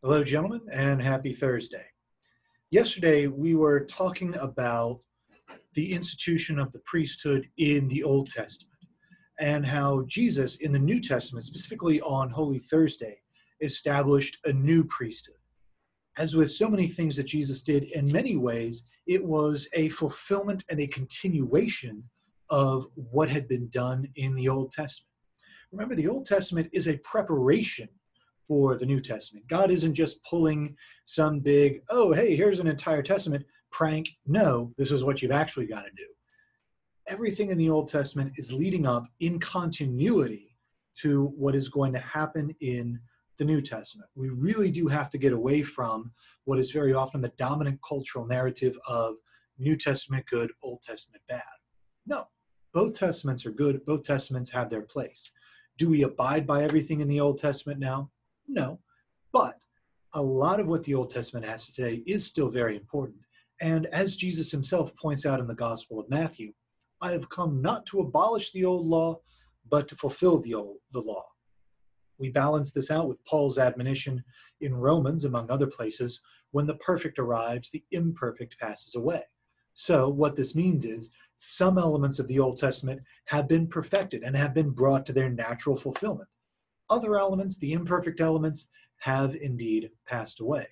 Hello, gentlemen, and happy Thursday. Yesterday, we were talking about the institution of the priesthood in the Old Testament and how Jesus in the New Testament, specifically on Holy Thursday, established a new priesthood. As with so many things that Jesus did, in many ways, it was a fulfillment and a continuation of what had been done in the Old Testament. Remember, the Old Testament is a preparation for the New Testament. God isn't just pulling some big, oh, hey, here's an entire Testament prank. No, this is what you've actually got to do. Everything in the Old Testament is leading up in continuity to what is going to happen in the New Testament. We really do have to get away from what is very often the dominant cultural narrative of New Testament good, Old Testament bad. No, both Testaments are good. Both Testaments have their place. Do we abide by everything in the Old Testament now? No, but a lot of what the Old Testament has to say is still very important. And as Jesus himself points out in the Gospel of Matthew, I have come not to abolish the old law, but to fulfill the law. We balance this out with Paul's admonition in Romans, among other places, when the perfect arrives, the imperfect passes away. So what this means is some elements of the Old Testament have been perfected and have been brought to their natural fulfillment. Other elements, the imperfect elements, have indeed passed away.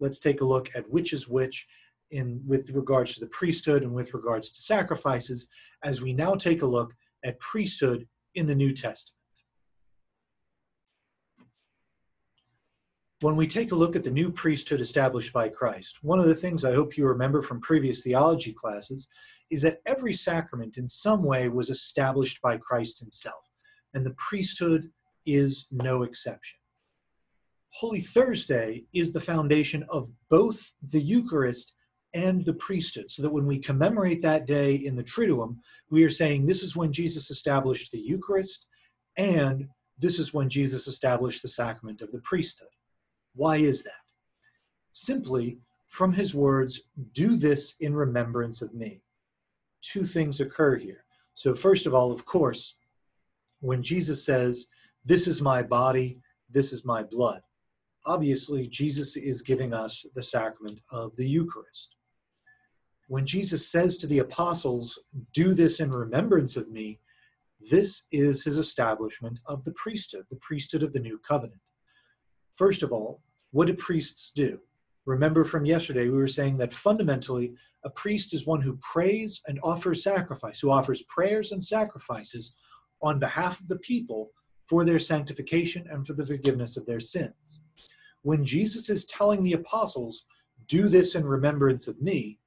Let's take a look at which is which with regards to the priesthood and with regards to sacrifices, as we now take a look at priesthood in the New Testament. When we take a look at the new priesthood established by Christ, one of the things I hope you remember from previous theology classes is that every sacrament in some way was established by Christ himself, and the priesthood is no exception. Holy Thursday is the foundation of both the Eucharist and the priesthood, so that when we commemorate that day in the Triduum, we are saying this is when Jesus established the Eucharist, and this is when Jesus established the sacrament of the priesthood. Why is that? Simply from his words, do this in remembrance of me. Two things occur here. So first of all, of course, when Jesus says, this is my body, this is my blood, obviously Jesus is giving us the sacrament of the Eucharist. When Jesus says to the apostles, do this in remembrance of me, this is his establishment of the priesthood of the new covenant. First of all, what do priests do? Remember from yesterday, we were saying that fundamentally, a priest is one who prays and offers sacrifice, who offers prayers and sacrifices on behalf of the people for their sanctification and for the forgiveness of their sins. When Jesus is telling the apostles, do this in remembrance of me,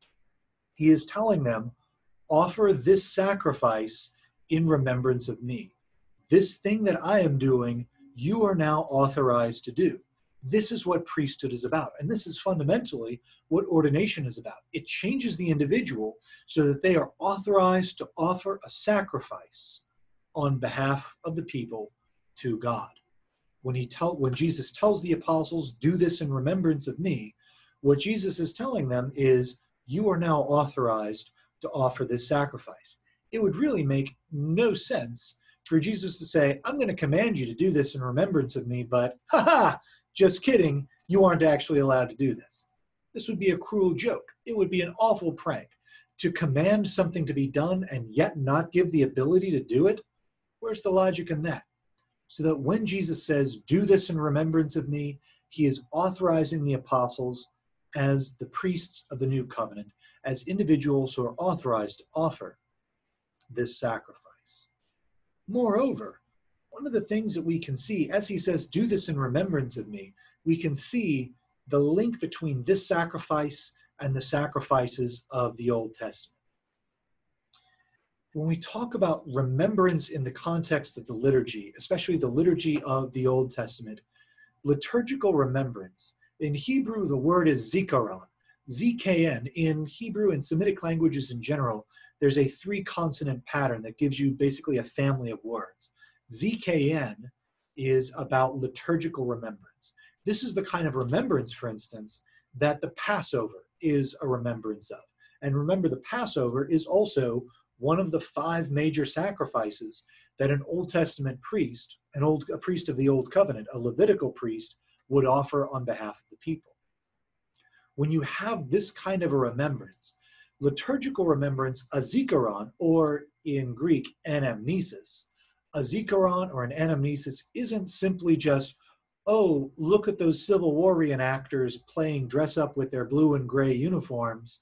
he is telling them, offer this sacrifice in remembrance of me. This thing that I am doing, you are now authorized to do. This is what priesthood is about. And this is fundamentally what ordination is about. It changes the individual so that they are authorized to offer a sacrifice on behalf of the people to God. When Jesus tells the apostles, do this in remembrance of me, what Jesus is telling them is, you are now authorized to offer this sacrifice. It would really make no sense for Jesus to say, I'm going to command you to do this in remembrance of me, but just kidding, you aren't actually allowed to do this. This would be a cruel joke. It would be an awful prank. To command something to be done and yet not give the ability to do it, where's the logic in that? So that when Jesus says, do this in remembrance of me, he is authorizing the apostles as the priests of the new covenant, as individuals who are authorized to offer this sacrifice. Moreover, one of the things that we can see, as he says, do this in remembrance of me, we can see the link between this sacrifice and the sacrifices of the Old Testament. When we talk about remembrance in the context of the liturgy, especially the liturgy of the Old Testament, liturgical remembrance, in Hebrew the word is zikaron, ZKN. In Hebrew and Semitic languages in general, there's a 3-consonant pattern that gives you basically a family of words. ZKN is about liturgical remembrance. This is the kind of remembrance, for instance, that the Passover is a remembrance of. And remember, the Passover is also one of the 5 major sacrifices that an Old Testament priest, a priest of the Old Covenant, a Levitical priest, would offer on behalf of the people. When you have this kind of a remembrance, liturgical remembrance, a zikaron, or in Greek, anamnesis, a zikaron or an anamnesis isn't simply just, oh, look at those Civil War reenactors playing dress up with their blue and gray uniforms.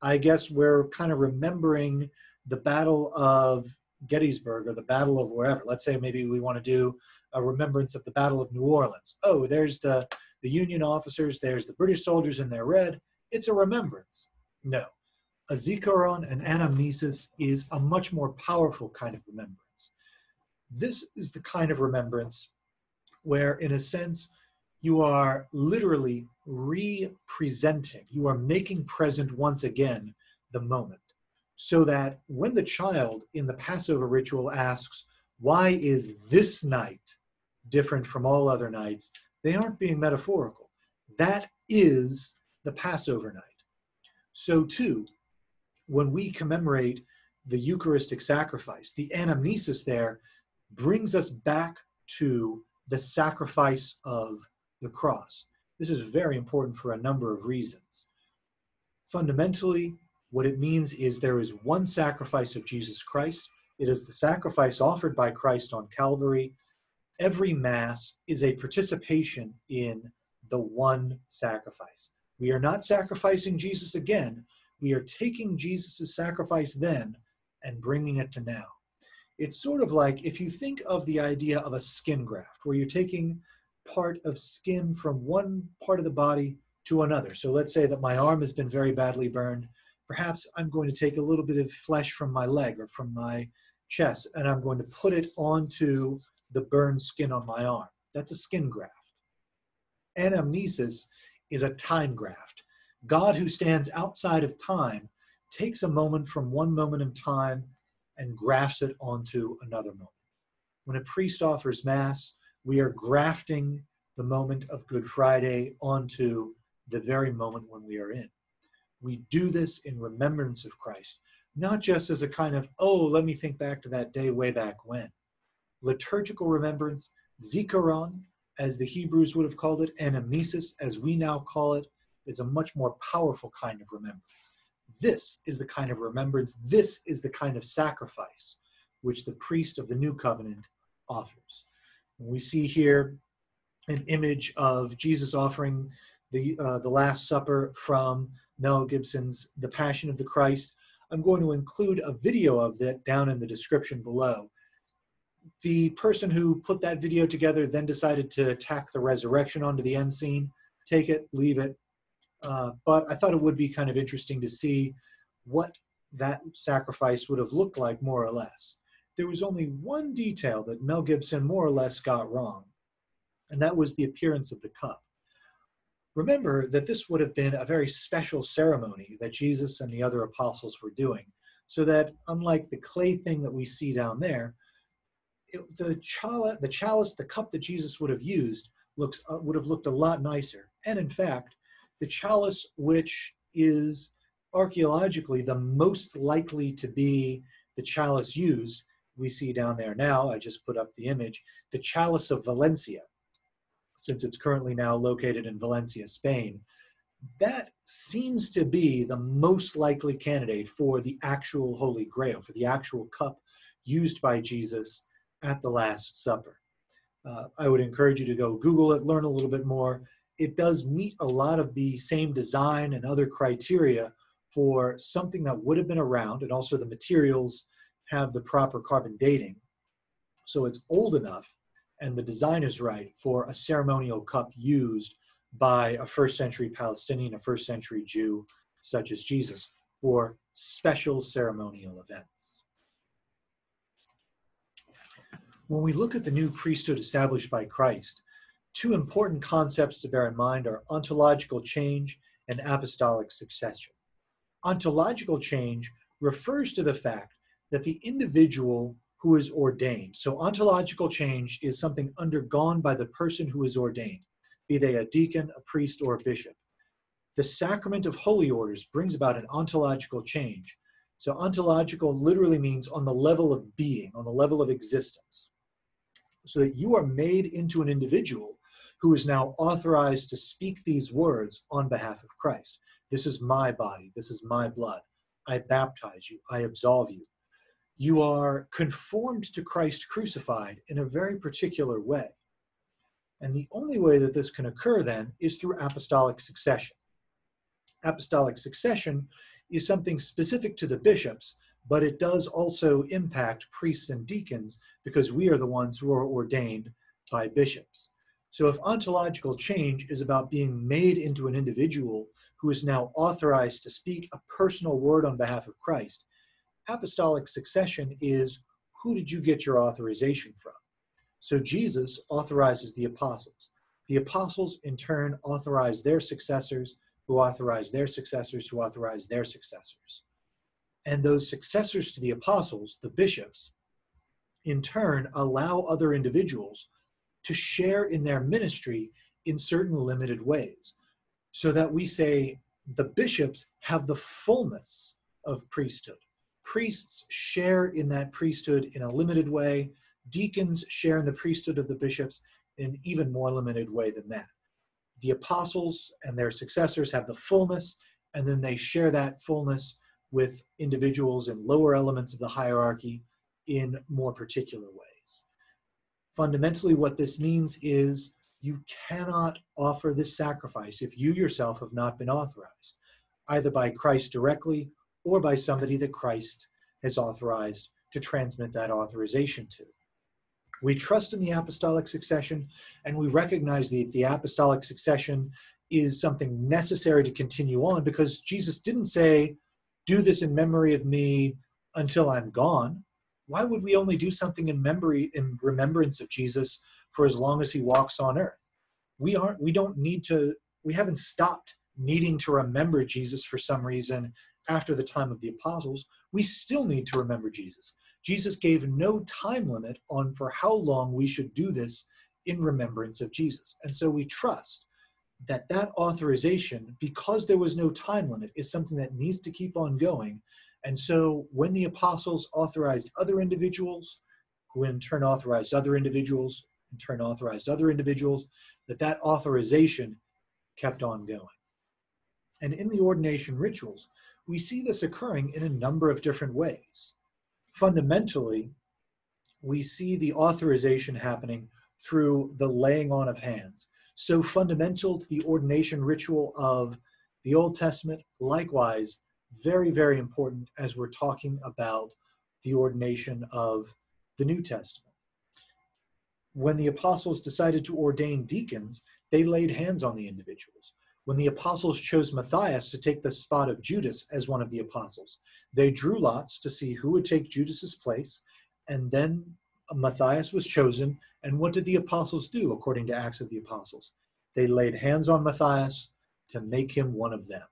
I guess we're kind of remembering the Battle of Gettysburg or the Battle of wherever. Let's say maybe we want to do a remembrance of the Battle of New Orleans. Oh, there's the Union officers, there's the British soldiers in their red. It's a remembrance. No. A zikaron, an anamnesis, is a much more powerful kind of remembrance. This is the kind of remembrance where, in a sense, you are literally re-presenting. You are making present once again the moment. So that when the child in the Passover ritual asks, why is this night different from all other nights? They aren't being metaphorical. That is the Passover night. So too, when we commemorate the Eucharistic sacrifice, the anamnesis there brings us back to the sacrifice of the cross. This is very important for a number of reasons. Fundamentally, what it means is there is one sacrifice of Jesus Christ. It is the sacrifice offered by Christ on Calvary. Every Mass is a participation in the one sacrifice. We are not sacrificing Jesus again. We are taking Jesus' sacrifice then and bringing it to now. It's sort of like if you think of the idea of a skin graft, where you're taking part of skin from one part of the body to another. So let's say that my arm has been very badly burned. Perhaps I'm going to take a little bit of flesh from my leg or from my chest, and I'm going to put it onto the burned skin on my arm. That's a skin graft. Anamnesis is a time graft. God, who stands outside of time, takes a moment from one moment in time and grafts it onto another moment. When a priest offers Mass, we are grafting the moment of Good Friday onto the very moment when we are in. We do this in remembrance of Christ, not just as a kind of, oh, let me think back to that day way back when. Liturgical remembrance, zikaron, as the Hebrews would have called it, anamnesis, as we now call it, is a much more powerful kind of remembrance. This is the kind of remembrance, this is the kind of sacrifice which the priest of the New Covenant offers. And we see here an image of Jesus offering the Last Supper from Mel Gibson's The Passion of the Christ. I'm going to include a video of that down in the description below. The person who put that video together then decided to tack the resurrection onto the end scene. Take it, leave it. But I thought it would be kind of interesting to see what that sacrifice would have looked like, more or less. There was only one detail that Mel Gibson more or less got wrong, and that was the appearance of the cup. Remember that this would have been a very special ceremony that Jesus and the other apostles were doing, so that unlike the clay thing that we see down there, the chalice, the cup that Jesus would have used, would have looked a lot nicer. And in fact, the chalice, which is archaeologically the most likely to be the chalice used, we see down there now, I just put up the image, the chalice of Valencia, since it's currently now located in Valencia, Spain. That seems to be the most likely candidate for the actual Holy Grail, for the actual cup used by Jesus at the Last Supper. I would encourage you to go Google it, learn a little bit more. It does meet a lot of the same design and other criteria for something that would have been around, and also the materials have the proper carbon dating. So it's old enough, and the design is right for a ceremonial cup used by a first century Palestinian, a first century Jew, such as Jesus, for special ceremonial events. When we look at the new priesthood established by Christ, two important concepts to bear in mind are ontological change and apostolic succession. Ontological change refers to the fact that the individual who is ordained, so ontological change is something undergone by the person who is ordained, be they a deacon, a priest, or a bishop. The sacrament of holy orders brings about an ontological change. So ontological literally means on the level of being, on the level of existence. So that you are made into an individual who is now authorized to speak these words on behalf of Christ. This is my body. This is my blood. I baptize you. I absolve you. You are conformed to Christ crucified in a very particular way. And the only way that this can occur then is through apostolic succession. Apostolic succession is something specific to the bishops, but it does also impact priests and deacons because we are the ones who are ordained by bishops. So if ontological change is about being made into an individual who is now authorized to speak a personal word on behalf of Christ, apostolic succession is, who did you get your authorization from? So Jesus authorizes the apostles. The apostles in turn authorize their successors, who authorize their successors, who authorize their successors. And those successors to the apostles, the bishops, in turn allow other individuals to share in their ministry in certain limited ways, so that we say the bishops have the fullness of priesthood. Priests share in that priesthood in a limited way. Deacons share in the priesthood of the bishops in an even more limited way than that. The apostles and their successors have the fullness, and then they share that fullness with individuals in lower elements of the hierarchy in more particular ways. Fundamentally, what this means is you cannot offer this sacrifice if you yourself have not been authorized, either by Christ directly or by somebody that Christ has authorized to transmit that authorization to. We trust in the apostolic succession, and we recognize that the apostolic succession is something necessary to continue on, because Jesus didn't say, do this in memory of me until I'm gone. Why would we only do something in remembrance of Jesus for as long as he walks on earth? We haven't stopped needing to remember Jesus for some reason after the time of the apostles. We still need to remember Jesus. Jesus gave no time limit on for how long we should do this in remembrance of Jesus. And so we trust that that authorization, because there was no time limit, is something that needs to keep on going. And so when the apostles authorized other individuals, who in turn authorized other individuals, in turn authorized other individuals, that authorization kept on going. And in the ordination rituals, we see this occurring in a number of different ways. Fundamentally, we see the authorization happening through the laying on of hands. So fundamental to the ordination ritual of the Old Testament, likewise, very, very important as we're talking about the ordination of the New Testament. When the apostles decided to ordain deacons, they laid hands on the individuals. When the apostles chose Matthias to take the spot of Judas as one of the apostles, they drew lots to see who would take Judas's place, and then Matthias was chosen. And what did the apostles do according to Acts of the Apostles? They laid hands on Matthias to make him one of them.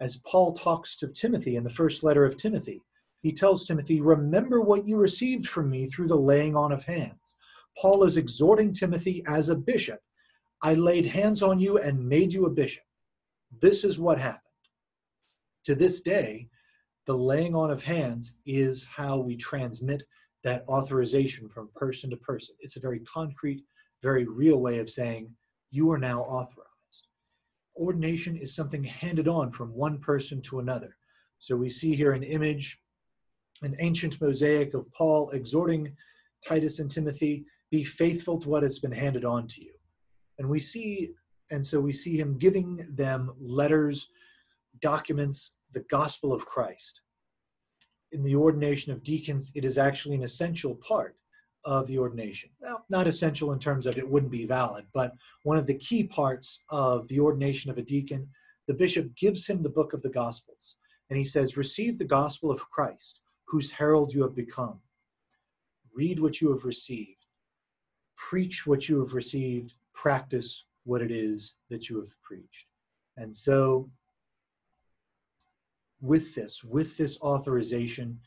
As Paul talks to Timothy in the first letter of Timothy, he tells Timothy, remember what you received from me through the laying on of hands. Paul is exhorting Timothy as a bishop. I laid hands on you and made you a bishop. This is what happened. To this day, the laying on of hands is how we transmit that authorization from person to person. It's a very concrete, very real way of saying, you are now authorized. Ordination is something handed on from one person to another. So we see here an image, an ancient mosaic of Paul exhorting Titus and Timothy, be faithful to what has been handed on to you. And so we see him giving them letters, documents, the gospel of Christ. In the ordination of deacons, it is actually an essential part of the ordination. Well, not essential in terms of it wouldn't be valid, but one of the key parts of the ordination of a deacon, the bishop gives him the book of the Gospels. And he says, receive the gospel of Christ, whose herald you have become. Read what you have received. Preach what you have received. Practice what it is that you have preached. And so with this authorization,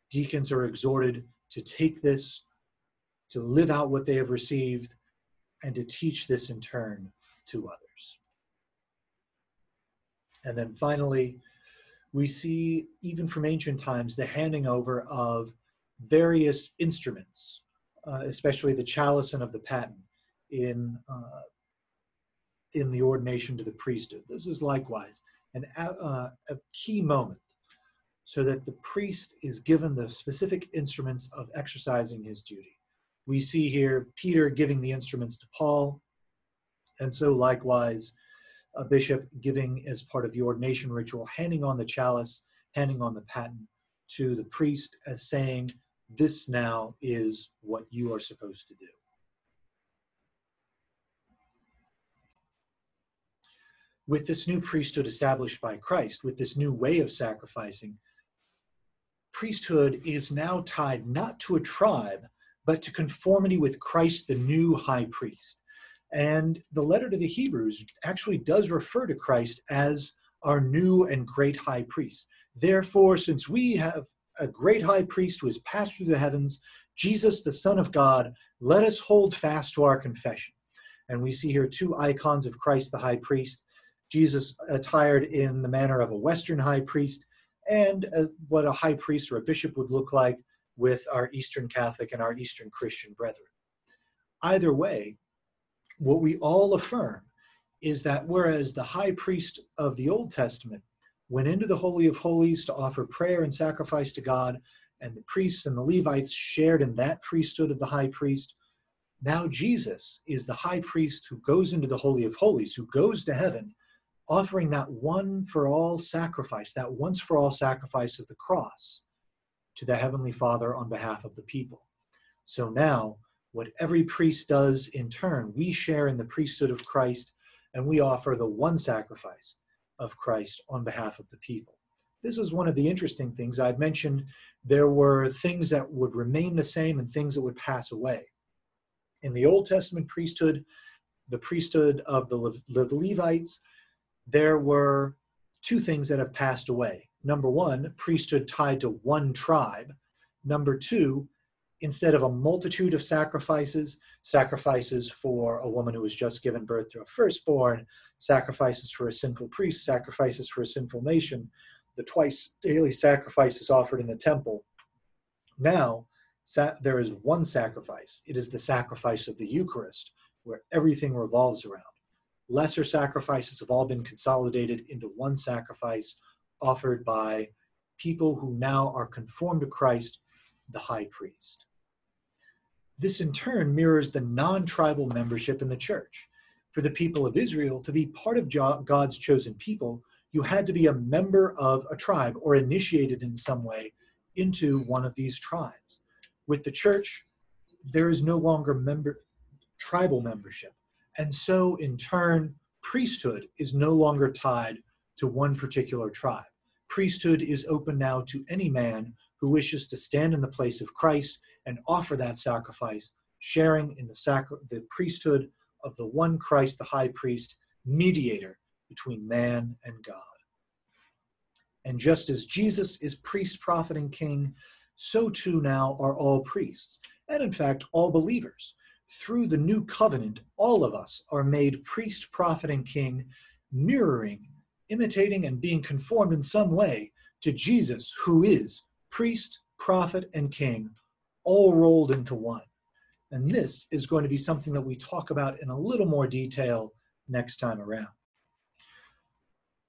deacons are exhorted to take this, to live out what they have received, and to teach this in turn to others. And then finally, we see, even from ancient times, the handing over of various instruments, especially the chalice and of the paten. in the ordination to the priesthood. This is likewise a key moment, so that the priest is given the specific instruments of exercising his duty. We see here Peter giving the instruments to Paul, and so likewise a bishop giving, as part of the ordination ritual, handing on the chalice, handing on the paten to the priest as saying, this now is what you are supposed to do. With this new priesthood established by Christ, with this new way of sacrificing, priesthood is now tied not to a tribe, but to conformity with Christ, the new high priest. And the letter to the Hebrews actually does refer to Christ as our new and great high priest. Therefore, since we have a great high priest who has passed through the heavens, Jesus, the Son of God, let us hold fast to our confession. And we see here two icons of Christ, the high priest, Jesus attired in the manner of a Western high priest, and what a high priest or a bishop would look like with our Eastern Catholic and our Eastern Christian brethren. Either way, what we all affirm is that whereas the high priest of the Old Testament went into the Holy of Holies to offer prayer and sacrifice to God, and the priests and the Levites shared in that priesthood of the high priest, now Jesus is the high priest who goes into the Holy of Holies, who goes to heaven, offering that one-for-all sacrifice, that once-for-all sacrifice of the cross to the Heavenly Father on behalf of the people. So now, what every priest does in turn, we share in the priesthood of Christ, and we offer the one sacrifice of Christ on behalf of the people. This is one of the interesting things. I'd mentioned there were things that would remain the same and things that would pass away. In the Old Testament priesthood, the priesthood of the Levites, there were two things that have passed away. Number one, priesthood tied to one tribe. Number two, instead of a multitude of sacrifices, sacrifices for a woman who was just given birth to a firstborn, sacrifices for a sinful priest, sacrifices for a sinful nation, the twice daily sacrifices offered in the temple. Now, there is one sacrifice. It is the sacrifice of the Eucharist, where everything revolves around. Lesser sacrifices have all been consolidated into one sacrifice offered by people who now are conformed to Christ, the high priest. This in turn mirrors the non-tribal membership in the church. For the people of Israel to be part of God's chosen people, you had to be a member of a tribe or initiated in some way into one of these tribes. With the church, there is no longer tribal membership. And so, in turn, priesthood is no longer tied to one particular tribe. Priesthood is open now to any man who wishes to stand in the place of Christ and offer that sacrifice, sharing in the priesthood of the one Christ, the high priest, mediator between man and God. And just as Jesus is priest, prophet, and king, so too now are all priests, and in fact, all believers. Through the new covenant, all of us are made priest, prophet, and king, mirroring, imitating, and being conformed in some way to Jesus, who is priest, prophet, and king, all rolled into one. And this is going to be something that we talk about in a little more detail next time around.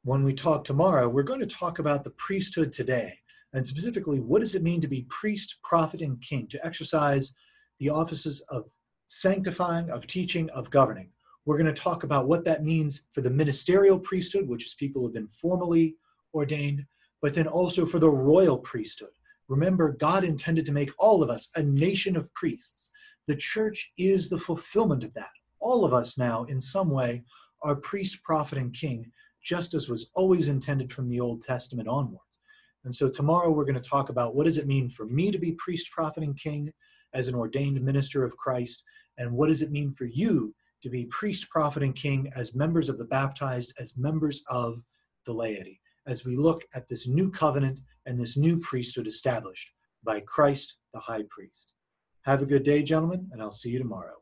When we talk tomorrow, we're going to talk about the priesthood today, and specifically, what does it mean to be priest, prophet, and king, to exercise the offices of sanctifying, of teaching, of governing. We're going to talk about what that means for the ministerial priesthood, which is people who have been formally ordained, but then also for the royal priesthood. Remember, God intended to make all of us a nation of priests. The church is the fulfillment of that. All of us now, in some way, are priest, prophet, and king, just as was always intended from the Old Testament onwards. And so tomorrow we're going to talk about what does it mean for me to be priest, prophet, and king as an ordained minister of Christ, and what does it mean for you to be priest, prophet, and king as members of the baptized, as members of the laity, as we look at this new covenant and this new priesthood established by Christ, the high priest. Have a good day, gentlemen, and I'll see you tomorrow.